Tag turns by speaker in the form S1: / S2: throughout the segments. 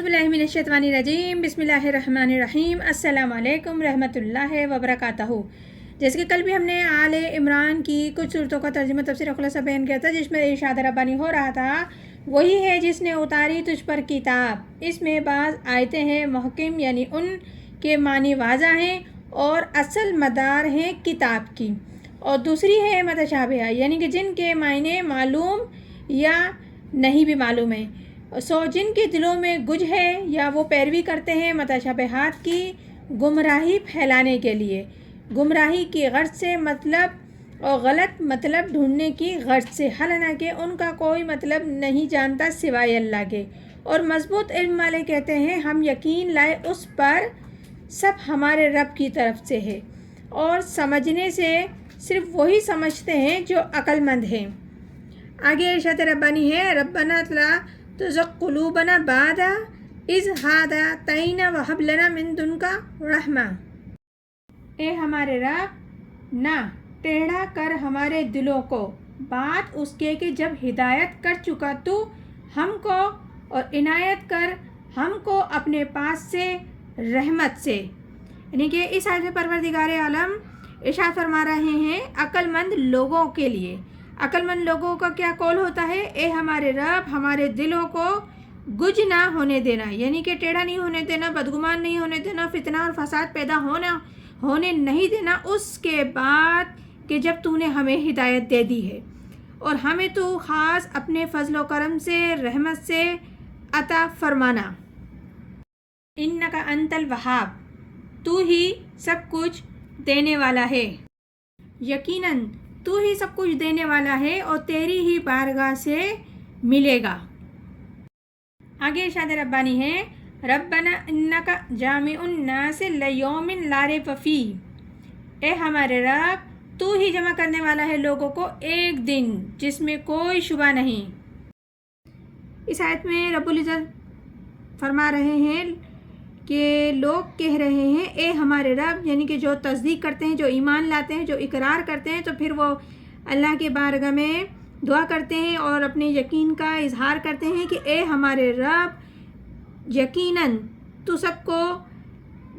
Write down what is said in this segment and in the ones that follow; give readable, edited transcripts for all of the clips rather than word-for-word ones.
S1: बिल्लाहि मिनश्शैतानिर्रजीम बिस्मिल्लाहिर्रहमानिर्रहीम अस्सलाम वालेकुम रहमतुल्लाहि वबरकातहू। जैसे कि कल भी हमने आले इमरान की कुछ सूरतों का तर्जुमा तफसीर खुलासा बयान किया था, जिसमें इरशाद रब्बानी हो रहा था, वही है जिसने उतारी तुझ पर किताब। इसमें बाज़ आयतें हैं महकिम यानी उन के मानी वाज़ा हैं और असल मदार हैं किताब की, और दूसरी है मुतशाबिहा यानी कि जिनके मायने मालूम या नहीं भी मालूम है। जिनके दिलों में गुज है या वो पैरवी करते हैं मुतशाबिहात की गुमराही फैलाने के लिए, गुमराही की गर्ज से मतलब और गलत मतलब ढूंढने की गर्ज से, हालांकि उनका कोई मतलब नहीं जानता सिवाय अल्लाह के। और मजबूत इल्म वाले कहते हैं हम यकीन लाए उस पर सब हमारे रब की तरफ से है, और समझने से सिर्फ वही समझते हैं जो अक्लमंद हैं। आगे इरशाद रब्बानी है, रब्बना ला तुज़िग़ क़ुलूबना बादा इज़ हादैतना व हब लना मिन दुनका रहमा। ए हमारे रब, ना टेढ़ा कर हमारे दिलों को बात उसके कि जब हिदायत कर चुका तू हमको, और इनायत कर हमको अपने पास से रहमत से। यानी कि इस आयत में परवरदिगार आलम इरशाद फरमा रहे हैं अक्लमंद लोगों के लिए। अक्लमंद लोगों का क्या कौल होता है, ए हमारे रब, हमारे दिलों को गुज ना होने देना, यानी कि टेढ़ा नहीं होने देना, बदगुमान नहीं होने देना, फितना और फसाद पैदा होने नहीं देना उसके बाद कि जब तूने हमें हिदायत दे दी है, और हमें तू ख़ास अपने फजल व करम से रहमत से अता फरमाना। इन्नका अंतल वहाब, तू ही सब कुछ देने वाला है। यकीनन तू ही सब कुछ देने वाला है और तेरी ही बारगाह से मिलेगा। आगे इरशाद रब्बानी है, रब्बना इन्नका जामिउन नास लियौमिन ला रैब फीह। ए हमारे रब, तू ही जमा करने वाला है लोगों को एक दिन जिसमें कोई शुबा नहीं। इस आयत में रब्बुल इज़्ज़त फरमा रहे हैं कि लोग कह रहे हैं ए हमारे रब, यानी कि जो तस्दीक करते हैं, जो ईमान लाते हैं, जो इकरार करते हैं, तो फिर वो अल्लाह के बारगाह में दुआ करते हैं और अपने यकीन का इजहार करते हैं कि ए हमारे रब, यकीनन तू सबको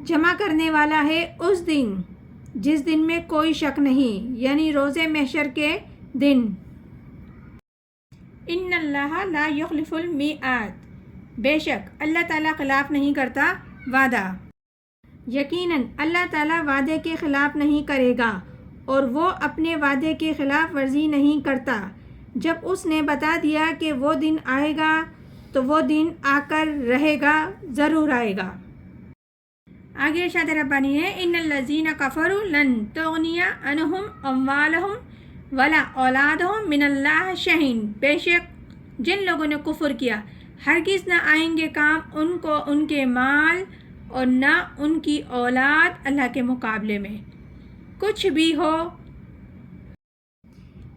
S1: जमा करने वाला है उस दिन जिस दिन में कोई शक नहीं, यानी रोज़े महशर के दिन। इन्नल्लाह ला युखलिफुल मिआद, बेशक अल्लाह ताला खिलाफ नहीं करता वादा। यकीनन अल्लाह ताला वादे के ख़िलाफ़ नहीं करेगा और वो अपने वादे के ख़िलाफ़ वर्जी नहीं करता। जब उसने बता दिया कि वो दिन आएगा तो वो दिन आकर रहेगा, ज़रूर आएगा। आगे इरशाद रब्बानी है, इन्नल्लज़ीना कफ़रू लन तुग़निया अन्हुम अम्वालुहुम वला औलादुहुम मिनल्लाहि शैअन, बेशक जिन लोगों ने कुफ़्र किया हरगिज़ न आएंगे काम उनको उनके माल और न उनकी औलाद अल्लाह के मुकाबले में कुछ भी हो।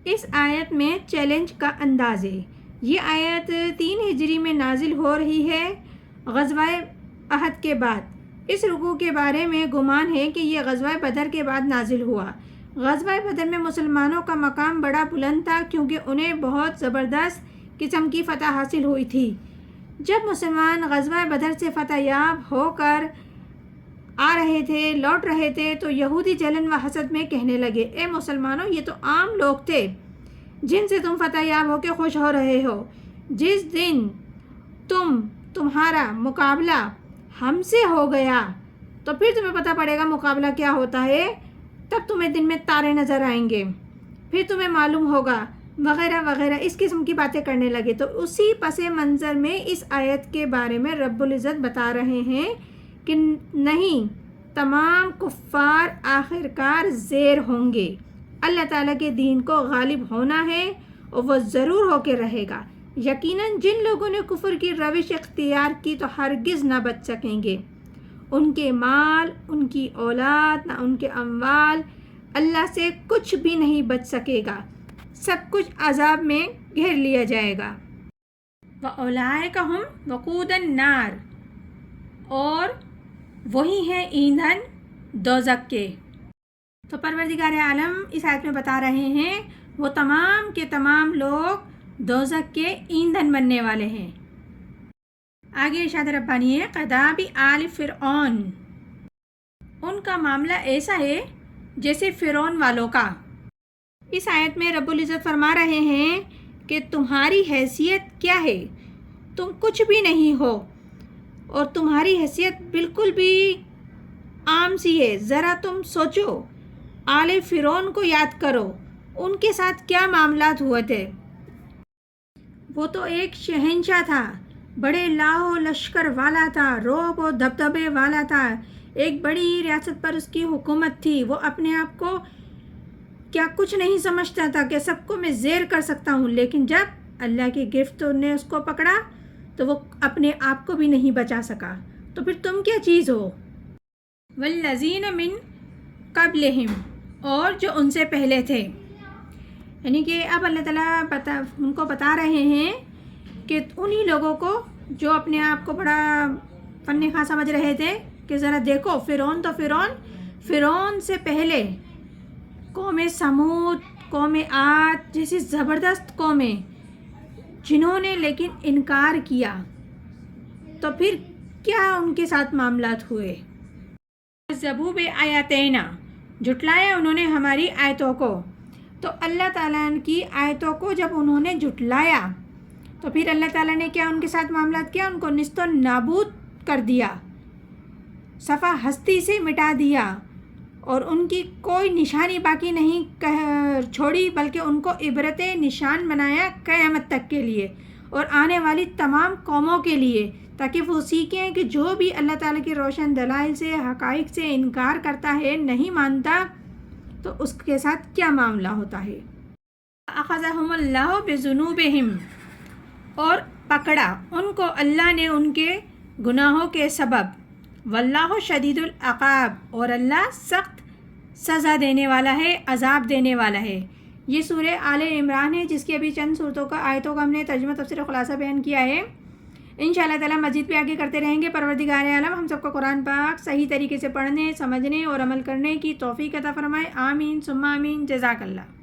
S1: इस आयत में चैलेंज का अंदाज़ है। ये आयत 3 हिजरी में नाजिल हो रही है, ग़ज़वा अहद के बाद। इस रुकू के बारे में गुमान है कि यह ग़ज़वा बदर के बाद नाजिल हुआ। ग़ज़वा बदर में मुसलमानों का मकाम बड़ा बुलंद था, क्योंकि उन्हें बहुत ज़बरदस्त किस्म की फ़तह हासिल हुई थी। जब मुसलमान ग़ज़वा बदर से फ़तह याब होकर आ रहे थे, लौट रहे थे, तो यहूदी जलन व हसद में कहने लगे, ए मुसलमानों, ये तो आम लोग थे जिनसे तुम फ़तह याब होकर खुश हो रहे हो। जिस दिन तुम्हारा मुकाबला हमसे हो गया तो फिर तुम्हें पता पड़ेगा मुकाबला क्या होता है, तब तुम्हें दिन में तारे नज़र आएंगे, फिर तुम्हें मालूम होगा, वगैरह वगैरह इस किस्म की बातें करने लगे। तो उसी पसे मंज़र में इस आयत के बारे में रब्बुल इज़्ज़त बता रहे हैं कि नहीं, तमाम कुफ़ार आखिरकार ज़ेर होंगे। अल्लाह ताला के दीन को गालिब होना है और वह ज़रूर होकर रहेगा। यकीनन जिन लोगों ने कुफ़र की रविश इख्तियार की तो हरगिज़ ना बच सकेंगे। उनके माल, उनकी औलाद, ना उनके अम्वाल अल्लाह से कुछ भी नहीं बच सकेगा, सब कुछ अज़ाब में घेर लिया जाएगा। व औलाइका हुम वक़ूदुन नार, और वही है ईंधन दोज़ख के। तो परवरदिगार आलम इस आयत में बता रहे हैं वो तमाम के तमाम लोग दोज़ख के ईंधन बनने वाले हैं। آگے ارشاد ربانی ہے قداب آل فرعون، ان کا معاملہ ایسا ہے جیسے فرعون والوں کا۔ اس آیت میں رب العزت فرما رہے ہیں کہ تمہاری حیثیت کیا ہے، تم کچھ بھی نہیں ہو اور تمہاری حیثیت بالکل بھی عام سی ہے۔ ذرا تم سوچو، آل فرعون کو یاد کرو، ان کے ساتھ کیا معاملات ہوئے تھے۔ وہ تو ایک شہنشاہ تھا، بڑے لاہ و لشکر والا تھا، رعب و دبدبے والا تھا، ایک بڑی ریاست پر اس کی حکومت تھی۔ وہ اپنے آپ کو کیا کچھ نہیں سمجھتا تھا کہ سب کو میں زیر کر سکتا ہوں، لیکن جب اللہ کی گرفت نے اس کو پکڑا تو وہ اپنے آپ کو بھی نہیں بچا سکا۔ تو پھر تم کیا چیز ہو؟ والذین من قبلہم، اور جو ان سے پہلے تھے، یعنی کہ اب اللہ تعالیٰ ان کو بتا رہے ہیں کہ انہی لوگوں کو جو اپنے آپ کو بڑا فن خاں سمجھ رہے تھے کہ ذرا دیکھو فرعون، تو فرعون سے پہلے قوم سمود، قوم عاد جیسی زبردست قومیں جنہوں نے لیکن انکار کیا، تو پھر کیا ان کے ساتھ معاملات ہوئے۔ ذبوا بآیاتنا، جھٹلایا انہوں نے ہماری آیتوں کو۔ تو اللہ تعالیٰ کی آیتوں کو جب انہوں نے جھٹلایا تو پھر اللہ تعالیٰ نے کیا ان کے ساتھ معاملات کیا، ان کو نیست و نابود کر دیا، صفحہ ہستی سے مٹا دیا، اور ان کی کوئی نشانی باقی نہیں چھوڑی، بلکہ ان کو عبرت نشان بنایا قیامت تک کے لیے اور آنے والی تمام قوموں کے لیے، تاکہ وہ سیکھیں کہ جو بھی اللہ تعالیٰ کی روشن دلائل سے، حقائق سے انکار کرتا ہے، نہیں مانتا، تو اس کے ساتھ کیا معاملہ ہوتا ہے۔ اخذہم اللہ بذنوبہم، اور پکڑا ان کو اللہ نے ان کے گناہوں کے سبب۔ واللہ شدید العقاب، اور اللہ سخت سزا دینے والا ہے، عذاب دینے والا ہے۔ یہ سورہ آل عمران ہے، جس کی ابھی چند صورتوں کا آیتوں کا ہم نے ترجمہ تفسیر خلاصہ بیان کیا ہے۔ انشاءاللہ تعالیٰ مزید پہ آگے کرتے رہیں گے۔ پروردگار عالم ہم سب کو قرآن پاک صحیح طریقے سے پڑھنے، سمجھنے اور عمل کرنے کی توفیق عطا فرمائے۔ آمین ثم آمین۔ جزاک اللہ۔